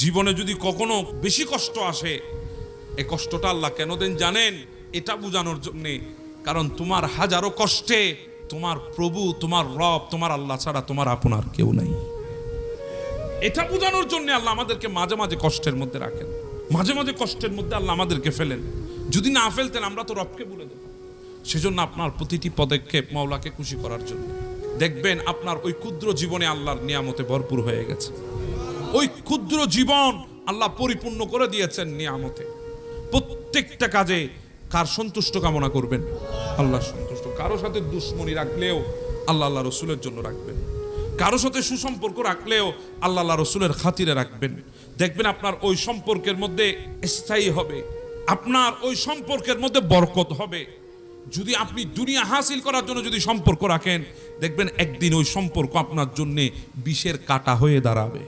জীবনে যদি কখনো বেশি কষ্ট আসে, এই কষ্টটা আল্লাহ কেন দেন জানেন? এটা বোঝানোর জন্যে, কারণ তোমার হাজারো কষ্টে তোমার প্রভু, তোমার রব, তোমার আল্লাহ ছাড়া তোমার আপনার কেউ নাই। এটা বোঝানোর জন্য আল্লাহ আমাদেরকে মাঝে মাঝে কষ্টের মধ্যে রাখেন, মাঝে মাঝে কষ্টের মধ্যে আল্লাহ আমাদেরকে ফেলেন। যদি না ফেলতেন আমরা তো রবকে ভুলে দেব। সেজন্য আপনার প্রতিটি পদক্ষেপ মাওলাকে খুশি করার জন্য। দেখবেন আপনার ওই ক্ষুদ্র জীবনে আল্লাহর নিয়ামতে ভরপুর হয়ে গেছে। ওই ক্ষুদ্র জীবন আল্লাহ পরিপূর্ণ করে দিয়েছেন নিয়ামতে। প্রত্যেকটা কাজে কার সন্তুষ্ট কামনা করবেন? আল্লাহর সন্তুষ্ট। কারো সাথে দুশ্মনী রাখলেও আল্লাহ আল্লাহ রসুলের জন্য রাখবেন, কারো সাথে সুসম্পর্ক রাখলেও আল্লাহ আল্লাহ রসুলের খাতিরে রাখবেন। দেখবেন আপনার ওই সম্পর্কের মধ্যে স্থায়ী হবে, আপনার ওই সম্পর্কের মধ্যে বরকত হবে। যদি আপনি দুনিয়া হাসিল করার জন্য যদি সম্পর্ক রাখেন, দেখবেন একদিন ওই সম্পর্ক আপনার জন্য বিষের কাঁটা হয়ে দাঁড়াবে।